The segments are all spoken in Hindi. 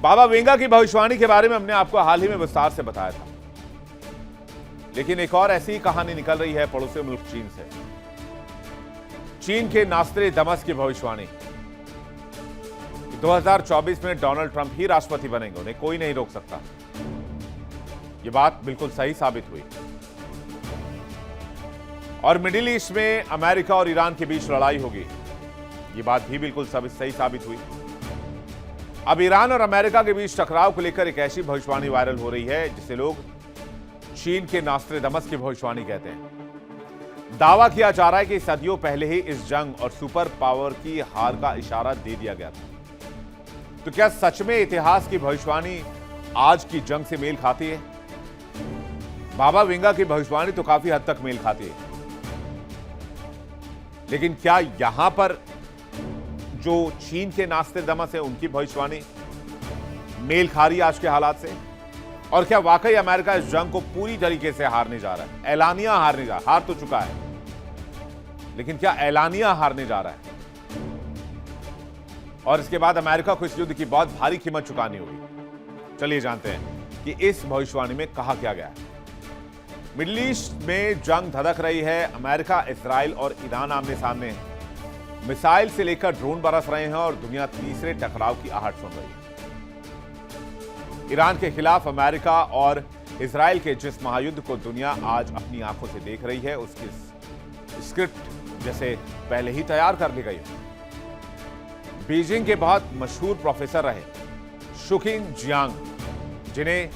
बाबा वेंगा की भविष्यवाणी के बारे में हमने आपको हाल ही में विस्तार से बताया था, लेकिन एक और ऐसी ही कहानी निकल रही है पड़ोसी मुल्क चीन से। चीन के नास्त्रेदामस की भविष्यवाणी 2024 में डोनाल्ड ट्रंप ही राष्ट्रपति बनेंगे, उन्हें कोई नहीं रोक सकता। यह बात बिल्कुल सही साबित हुई। और मिडिल ईस्ट में अमेरिका और ईरान के बीच लड़ाई होगी, यह बात भी बिल्कुल सही साबित हुई। अब ईरान और अमेरिका के बीच टकराव को लेकर एक ऐसी भविष्यवाणी वायरल हो रही है जिसे लोग चीन के नास्त्रेदामस की भविष्यवाणी कहते हैं। दावा किया जा रहा है कि सदियों पहले ही इस जंग और सुपर पावर की हार का इशारा दे दिया गया था। तो क्या सच में इतिहास की भविष्यवाणी आज की जंग से मेल खाती है? बाबा वेंगा की भविष्यवाणी तो काफी हद तक मेल खाती है, लेकिन क्या यहां पर जो चीन के नास्त्रेदामस है उनकी भविष्यवाणी मेल खा रही है आज के हालात से? और क्या वाकई अमेरिका इस जंग को पूरी तरीके से हारने जा रहा है? ऐलानिया हारने जा रहा, हार तो चुका है, लेकिन क्या ऐलानिया हारने जा रहा है? और इसके बाद अमेरिका को इस युद्ध की बहुत भारी कीमत चुकानी होगी। चलिए जानते हैं कि इस भविष्यवाणी में कहा क्या गया है। मिडिल ईस्ट में जंग धधक रही है। अमेरिका, इजराइल और ईरान आमने सामने हैं। मिसाइल से लेकर ड्रोन बरस रहे हैं और दुनिया तीसरे टकराव की आहट सुन रही है। ईरान के खिलाफ अमेरिका और इजराइल के जिस महायुद्ध को दुनिया आज अपनी आंखों से देख रही है, उसकी स्क्रिप्ट जैसे पहले ही तैयार कर ली गई है। बीजिंग के बहुत मशहूर प्रोफेसर रहे शुकिंग जियांग, जिन्हें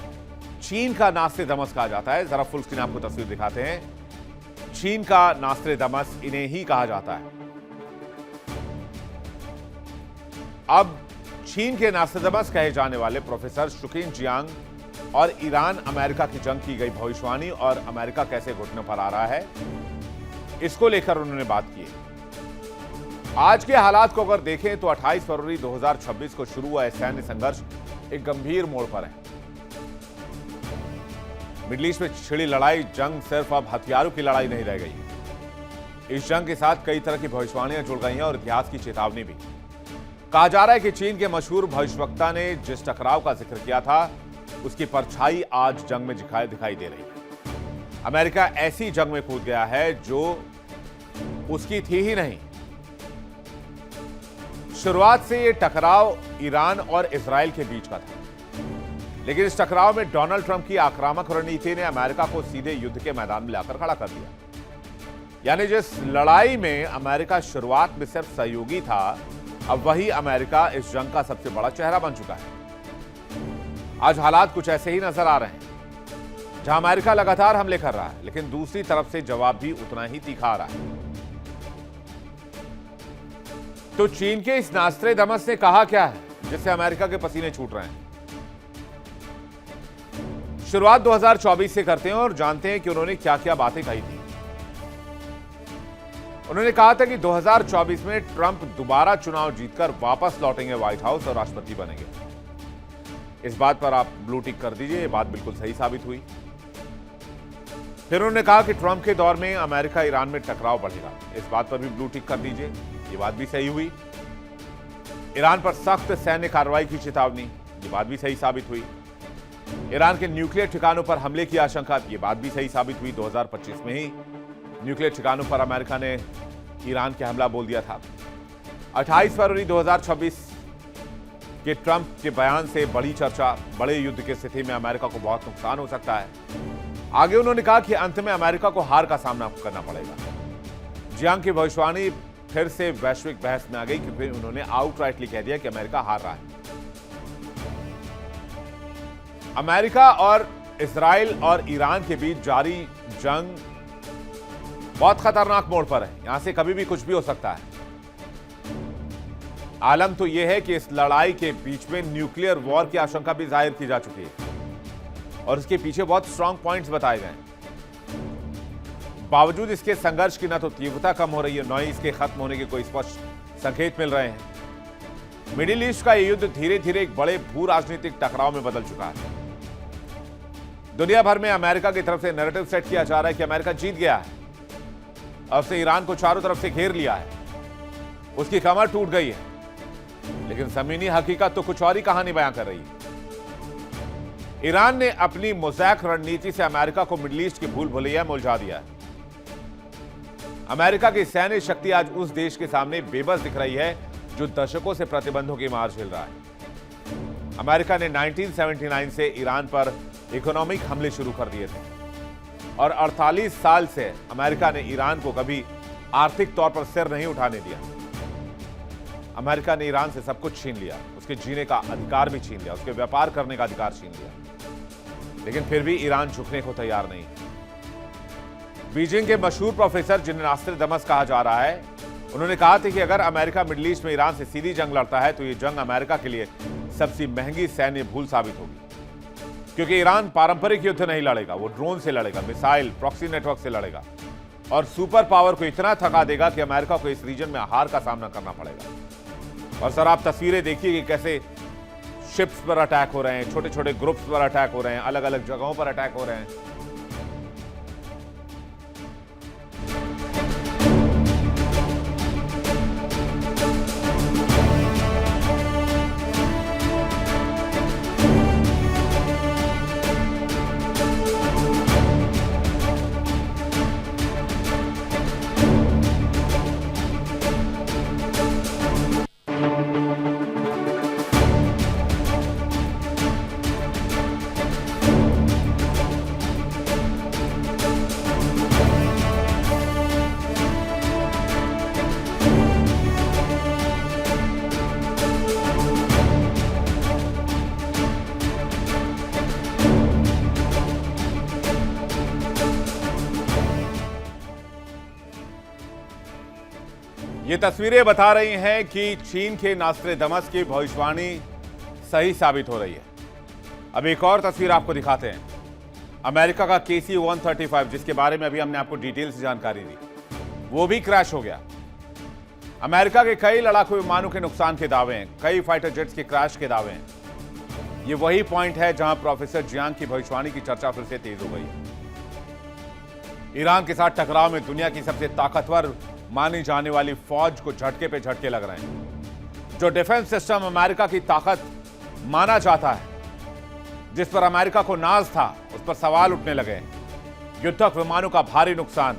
चीन का नास्त्रेदामस कहा जाता है। जरा फुल स्क्रीन आपको तस्वीर दिखाते हैं। चीन का नास्त्रेदामस इन्हें ही कहा जाता है। अब चीन के नास्त्रेदामस कहे जाने वाले प्रोफेसर शुकिंग जियांग और ईरान अमेरिका की जंग की गई भविष्यवाणी और अमेरिका कैसे घुटने पर आ रहा है, इसको लेकर उन्होंने बात की है। आज के हालात को अगर देखें तो 28 फरवरी 2026 को शुरू हुआ सैन्य संघर्ष एक गंभीर मोड़ पर है। मिडिल ईस्ट में छिड़ी लड़ाई जंग सिर्फ अब हथियारों की लड़ाई नहीं रह गई। इस जंग के साथ कई तरह की भविष्यवाणियां जुड़ गई हैं और इतिहास की चेतावनी भी। कहा जा रहा है कि चीन के मशहूर भविष्यवक्ता ने जिस टकराव का जिक्र किया था, उसकी परछाई आज जंग में दिखाई दे रही है। अमेरिका ऐसी जंग में कूद गया है जो उसकी थी ही नहीं। शुरुआत से यह टकराव ईरान और इजराइल के बीच का था, लेकिन इस टकराव में डोनाल्ड ट्रंप की आक्रामक रणनीति ने अमेरिका को सीधे युद्ध के मैदान में लाकर खड़ा कर दिया। यानी जिस लड़ाई में अमेरिका शुरुआत में सिर्फ सहयोगी था, अब वही अमेरिका इस जंग का सबसे बड़ा चेहरा बन चुका है। आज हालात कुछ ऐसे ही नजर आ रहे हैं, जहां अमेरिका लगातार हमले कर रहा है, लेकिन दूसरी तरफ से जवाब भी उतना ही तीखा आ रहा है। तो चीन के इस नास्त्रेदामस ने कहा क्या है जिससे अमेरिका के पसीने छूट रहे हैं? शुरुआत 2024 से करते हैं और जानते हैं कि उन्होंने क्या क्या बातें कही थी। उन्होंने कहा था कि 2024 में ट्रंप दोबारा चुनाव जीतकर वापस लौटेंगे व्हाइट हाउस और राष्ट्रपति बनेंगे। इस बात पर आप ब्लू टिक कर दीजिए, ये बात बिल्कुल सही साबित हुई। फिर उन्होंने कहा कि ट्रंप के दौर में अमेरिका ईरान में टकराव बढ़ेगा। इस बात पर भी ब्लू टिक कर दीजिए, ये बात भी सही हुई। ईरान पर सख्त सैन्य कार्रवाई की चेतावनी, ये बात भी सही साबित हुई। ईरान के न्यूक्लियर ठिकानों पर हमले की आशंका, ये बात भी सही साबित हुई। 2025 में ही न्यूक्लियर ठिकानों पर अमेरिका ने ईरान के हमला बोल दिया था। 28 फरवरी 2026 के ट्रंप के बयान से बड़ी चर्चा, बड़े युद्ध की स्थिति में अमेरिका को बहुत नुकसान हो सकता है। आगे उन्होंने कहा कि अंत में अमेरिका को हार का सामना करना पड़ेगा। जियांग की भविष्यवाणी फिर से वैश्विक बहस में आ गई क्योंकि उन्होंने आउटराइटली कह दिया कि अमेरिका हार रहा है। अमेरिका और इजराइल और ईरान के बीच जारी जंग बहुत खतरनाक मोड़ पर है। यहां से कभी भी कुछ भी हो सकता है। आलम तो यह है कि इस लड़ाई के बीच में न्यूक्लियर वॉर की आशंका भी जाहिर की जा चुकी है और इसके पीछे बहुत स्ट्रांग पॉइंट्स बताए गए। बावजूद इसके संघर्ष की न तो तीव्रता कम हो रही है, न ही इसके खत्म होने के कोई स्पष्ट संकेत मिल रहे हैं। मिडिल ईस्ट का यह युद्ध धीरे धीरे एक बड़े भू राजनीतिक टकराव में बदल चुका है। दुनिया भर में अमेरिका की तरफ से नैरेटिव सेट किया जा रहा है कि अमेरिका जीत गया है। अब से ईरान को चारों तरफ से घेर लिया है, उसकी कमर टूट गई है। लेकिन जमीनी हकीकत तो कुछ और ही कहानी बयां कर रही है। ईरान ने अपनी मोज़ैक रणनीति से अमेरिका को मिडिल ईस्ट की भूल भुलैया में उलझा दिया है। अमेरिका की सैन्य शक्ति आज उस देश के सामने बेबस दिख रही है जो दशकों से प्रतिबंधों की मार झेल रहा है। अमेरिका ने 1979 से ईरान पर इकोनॉमिक हमले शुरू कर दिए थे और 48 साल से अमेरिका ने ईरान को कभी आर्थिक तौर पर सिर नहीं उठाने दिया। अमेरिका ने ईरान से सब कुछ छीन लिया, उसके जीने का अधिकार भी छीन लिया, उसके व्यापार करने का अधिकार छीन लिया, लेकिन फिर भी ईरान झुकने को तैयार नहीं। बीजिंग के मशहूर प्रोफेसर जिन्हें नास्त्रेदमस कहा जा रहा है, उन्होंने कहा था कि अगर अमेरिका मिडिल ईस्ट में ईरान से सीधी जंग लड़ता है तो यह जंग अमेरिका के लिए सबसे महंगी सैन्य भूल साबित होगी, क्योंकि ईरान पारंपरिक युद्ध नहीं लड़ेगा, वो ड्रोन से लड़ेगा, मिसाइल, प्रॉक्सी नेटवर्क से लड़ेगा और सुपर पावर को इतना थका देगा कि अमेरिका को इस रीजन में हार का सामना करना पड़ेगा। और सर, आप तस्वीरें देखिए कि कैसे शिप्स पर अटैक हो रहे हैं, छोटे छोटे ग्रुप्स पर अटैक हो रहे हैं, अलग अलग जगहों पर अटैक हो रहे हैं। ये तस्वीरें बता रही हैं कि चीन के नास्त्रेदमस की भविष्यवाणी सही साबित हो रही है। अब एक और तस्वीर आपको दिखाते हैं। अमेरिका का KC-135, जिसके बारे में अभी हमने आपको डिटेल से जानकारी दी, वो भी क्रैश हो गया। अमेरिका के कई लड़ाकू विमानों के नुकसान के दावे हैं, कई फाइटर जेट्स के क्रैश के दावे हैं। ये वही पॉइंट है जहां प्रोफेसर जियांग की भविष्यवाणी की चर्चा फिर से तेज हो गई। ईरान के साथ टकराव में दुनिया की सबसे ताकतवर मानी जाने वाली फौज को झटके पे झटके लग रहे हैं। जो डिफेंस सिस्टम अमेरिका की ताकत माना जाता है, जिस पर अमेरिका को नाज था, उस पर सवाल उठने लगे। युद्धक विमानों का भारी नुकसान,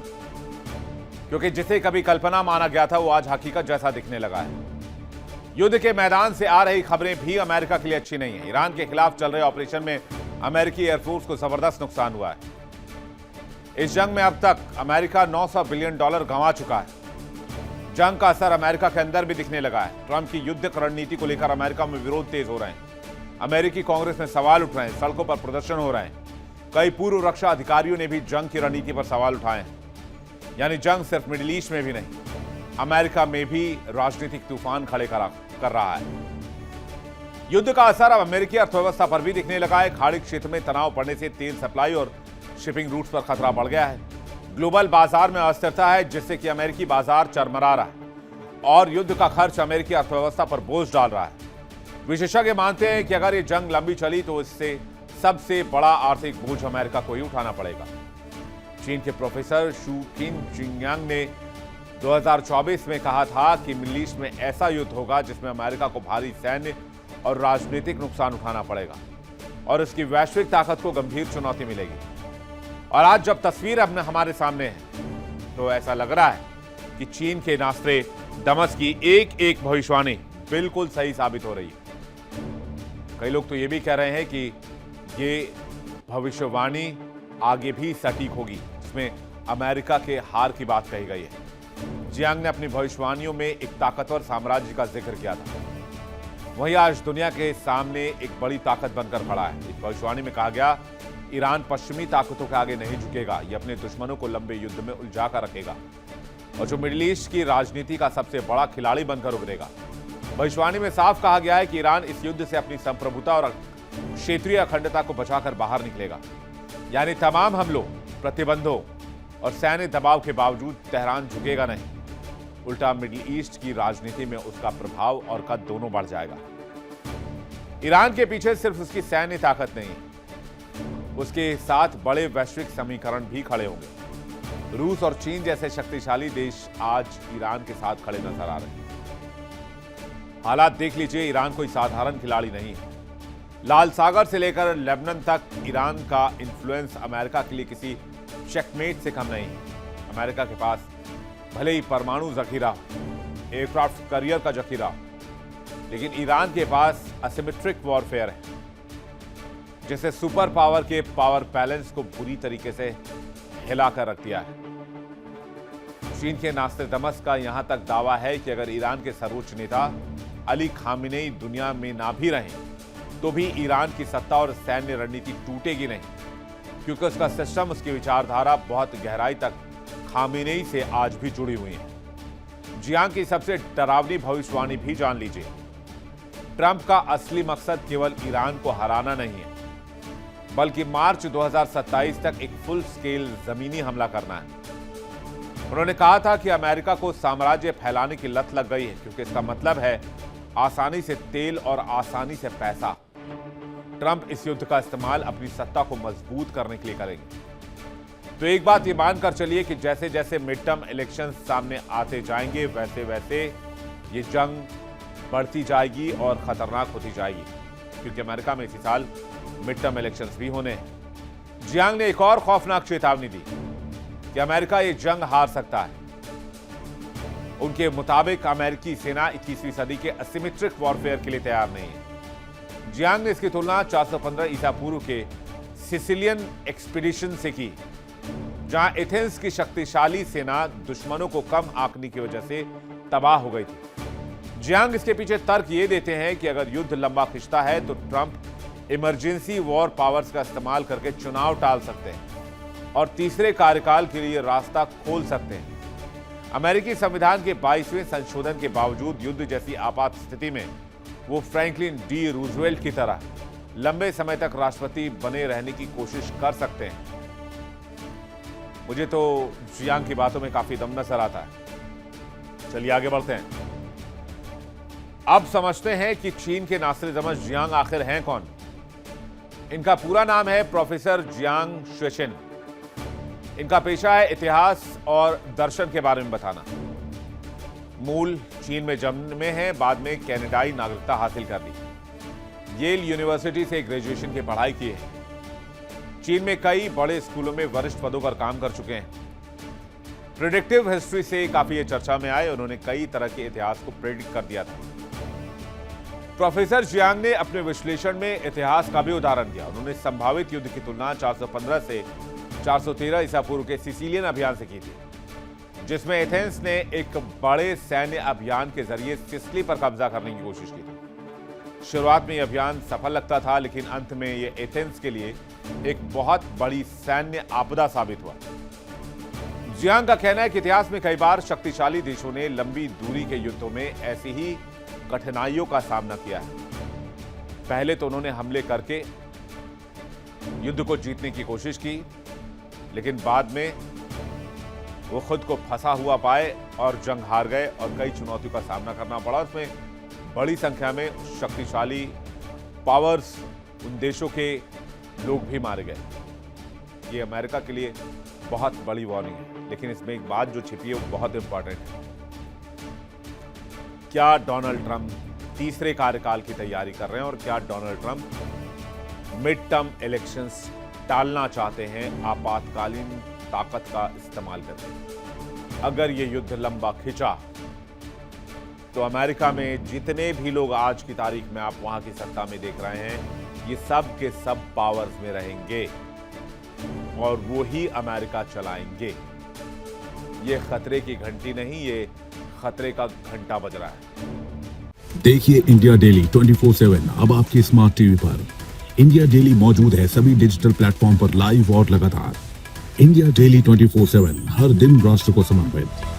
क्योंकि जिसे कभी कल्पना माना गया था वो आज हकीकत जैसा दिखने लगा है। युद्ध के मैदान से आ रही खबरें भी अमेरिका के लिए अच्छी नहीं है। ईरान के खिलाफ चल रहे ऑपरेशन में अमेरिकी एयरफोर्स को जबरदस्त नुकसान हुआ है। इस जंग में अब तक अमेरिका $900 बिलियन गंवा चुका है। जंग का असर अमेरिका के अंदर भी दिखने लगा है। ट्रंप की युद्ध रणनीति को लेकर अमेरिका में विरोध तेज हो रहे हैं। अमेरिकी कांग्रेस में सवाल उठ रहे हैं, सड़कों पर प्रदर्शन हो रहे हैं। कई पूर्व रक्षा अधिकारियों ने भी जंग की रणनीति पर सवाल उठाए हैं। यानी जंग सिर्फ मिडिल ईस्ट में भी नहीं, अमेरिका में भी राजनीतिक तूफान खड़े कर रहा है। युद्ध का असर अब अमेरिकी अर्थव्यवस्था पर भी दिखने लगा है। खाड़ी क्षेत्र में तनाव बढ़ने से तेल सप्लाई और शिपिंग रूट्स पर खतरा बढ़ गया है। ग्लोबल बाजार में अस्थिरता है, जिससे कि अमेरिकी बाजार चरमरा रहा है और युद्ध का खर्च अमेरिकी अर्थव्यवस्था पर बोझ डाल रहा है। विशेषज्ञ मानते हैं कि अगर ये जंग लंबी चली तो इससे सबसे बड़ा आर्थिक बोझ अमेरिका को ही उठाना पड़ेगा। चीन के प्रोफेसर शू किनजियांग ने 2024 में कहा था कि मिडिल ईस्ट में ऐसा युद्ध होगा जिसमें अमेरिका को भारी सैन्य और राजनीतिक नुकसान उठाना पड़ेगा और इसकी वैश्विक ताकत को गंभीर चुनौती मिलेगी। और आज जब तस्वीर अब हमारे सामने है तो ऐसा लग रहा है कि चीन के नास्त्रेदमस की एक एक भविष्यवाणी बिल्कुल सही साबित हो रही है। कई लोग तो ये भी कह रहे हैं कि ये भविष्यवाणी आगे भी सटीक होगी, जिसमें अमेरिका के हार की बात कही गई है। जियांग ने अपनी भविष्यवाणियों में एक ताकतवर साम्राज्य का जिक्र किया था। वहीं आज दुनिया के सामने एक बड़ी ताकत बनकर खड़ा है। इस भविष्यवाणी में कहा गया, ईरान पश्चिमी ताकतों के आगे नहीं झुकेगा, यह अपने दुश्मनों को लंबे युद्ध में उलझा कर रखेगा और जो मिडिल ईस्ट की राजनीति का सबसे बड़ा खिलाड़ी बनकर उभरेगा। भविष्यवाणी में साफ कहा गया है कि ईरान इस युद्ध से अपनी संप्रभुता और क्षेत्रीय अखंडता को बचाकर बाहर निकलेगा। यानी तमाम हमलों, प्रतिबंधों और सैन्य दबाव के बावजूद तेहरान झुकेगा नहीं, उल्टा मिडिल ईस्ट की राजनीति में उसका प्रभाव और कद दोनों बढ़ जाएगा। ईरान के पीछे सिर्फ उसकी सैन्य ताकत नहीं, उसके साथ बड़े वैश्विक समीकरण भी खड़े होंगे। रूस और चीन जैसे शक्तिशाली देश आज ईरान के साथ खड़े नजर आ रहे हैं। हालात देख लीजिए, ईरान कोई साधारण खिलाड़ी नहीं है। लाल सागर से लेकर लेबनान तक ईरान का इन्फ्लुएंस अमेरिका के लिए किसी चेकमेट से कम नहीं है। अमेरिका के पास भले ही परमाणु जखीरा, एयरक्राफ्ट करियर का जखीरा, लेकिन ईरान के पास असिमेट्रिक वॉरफेयर है, जिसे सुपर पावर के पावर बैलेंस को बुरी तरीके से हिलाकर रख दिया है। चीन के नास्ट्राडामस का यहां तक दावा है कि अगर ईरान के सर्वोच्च नेता अली खामेनेई दुनिया में ना भी रहें तो भी ईरान की सत्ता और सैन्य रणनीति टूटेगी नहीं, क्योंकि उसका सिस्टम, उसकी विचारधारा बहुत गहराई तक खामेनेई से आज भी जुड़ी हुई है। जियांग की सबसे डरावनी भविष्यवाणी भी जान लीजिए। ट्रंप का असली मकसद केवल ईरान को हराना नहीं है, बल्कि मार्च 2027 तक एक फुल स्केल जमीनी हमला करना है। उन्होंने कहा था कि अमेरिका को साम्राज्य फैलाने की लत लग गई है, क्योंकि इसका मतलब है आसानी से तेल और आसानी से पैसा। ट्रंप इस युद्ध का इस्तेमाल अपनी सत्ता को मजबूत करने के लिए करेंगे। तो एक बात ये मानकर चलिए कि जैसे जैसे मिड टर्म इलेक्शन सामने आते जाएंगे, वैसे वैसे ये जंग बढ़ती जाएगी और खतरनाक होती जाएगी, क्योंकि अमेरिका में इसी साल मिड टर्म इलेक्शंस भी होने हैं। जियांग ने एक और खौफनाक चेतावनी दी कि अमेरिका ये जंग हार सकता है। उनके मुताबिक अमेरिकी सेना 21वीं सदी के असिमेट्रिक वॉरफेयर के लिए तैयार नहीं है। जियांग ने इसकी तुलना 415 ईसा पूर्व के सिसिलियन एक्सपीडिशन से की, जहां एथेंस की शक्तिशाली सेना दुश्मनों को कम आंकने की वजह से तबाह हो गई थी। जियांग इसके पीछे तर्क ये देते हैं कि अगर युद्ध लंबा खिंचता है तो ट्रंप इमरजेंसी वॉर पावर्स का इस्तेमाल करके चुनाव टाल सकते हैं और तीसरे कार्यकाल के लिए रास्ता खोल सकते हैं। अमेरिकी संविधान के 22वें संशोधन के बावजूद युद्ध जैसी आपात स्थिति में वो फ्रैंकलिन डी रूजवेल्ट की तरह लंबे समय तक राष्ट्रपति बने रहने की कोशिश कर सकते हैं। मुझे तो जियांग की बातों में काफी दम नजर आता है। चलिए आगे बढ़ते हैं। अब समझते हैं कि चीन के नास्ट्राडामस जियांग आखिर हैं कौन। इनका पूरा नाम है प्रोफेसर जियांग शेशिन। इनका पेशा है इतिहास और दर्शन के बारे में बताना। मूल चीन में जन्मे हैं, बाद में कनाडाई नागरिकता हासिल कर ली। येल यूनिवर्सिटी से ग्रेजुएशन की पढ़ाई की है। चीन में कई बड़े स्कूलों में वरिष्ठ पदों पर काम कर चुके हैं। प्रेडिक्टिव हिस्ट्री से काफी ये चर्चा में आए। उन्होंने कई तरह के इतिहास को प्रेडिक्ट कर दिया था। प्रोफेसर जियांग ने अपने विश्लेषण में इतिहास का भी उदाहरण दिया। उन्होंने संभावित युद्ध की तुलना 415 से 413 ईसा पूर्व के सिसिलियन अभियान से की थी, जिसमें एथेंस ने एक बड़े सैन्य अभियान के जरिए सिसिली पर कब्जा करने की कोशिश की थी। शुरुआत में यह अभियान सफल लगता था, लेकिन अंत में यह एथेंस के लिए एक बहुत बड़ी सैन्य आपदा साबित हुआ। जियांग का कहना है कि इतिहास में कई बार शक्तिशाली देशों ने लंबी दूरी के युद्धों में ऐसी ही कठिनाइयों का सामना किया है। पहले तो उन्होंने हमले करके युद्ध को जीतने की कोशिश की, लेकिन बाद में वो खुद को फंसा हुआ पाए और जंग हार गए और कई चुनौतियों का सामना करना पड़ा। उसमें बड़ी संख्या में शक्तिशाली पावर्स, उन देशों के लोग भी मारे गए। ये अमेरिका के लिए बहुत बड़ी वार्निंग है, लेकिन इसमें एक बात जो छिपी है वो बहुत इंपॉर्टेंट है। क्या डोनाल्ड ट्रंप तीसरे कार्यकाल की तैयारी कर रहे हैं और क्या Donald Trump mid term elections टालना चाहते हैं आपातकालीन ताकत का इस्तेमाल करके? अगर ये युद्ध लंबा खिंचा तो अमेरिका में जितने भी लोग आज की तारीख में आप वहां की सत्ता में देख रहे हैं, ये सब के सब पावर्स में रहेंगे और वो ही अमेरिका चलाएंगे। ये खतरे की घंटी नहीं, ये खतरे का घंटा बज रहा है। देखिए इंडिया डेली 24/7 अब आपके स्मार्ट टीवी पर। इंडिया डेली मौजूद है सभी डिजिटल प्लेटफॉर्म पर लाइव और लगातार। इंडिया डेली 24/7 हर दिन राष्ट्र को समर्पित।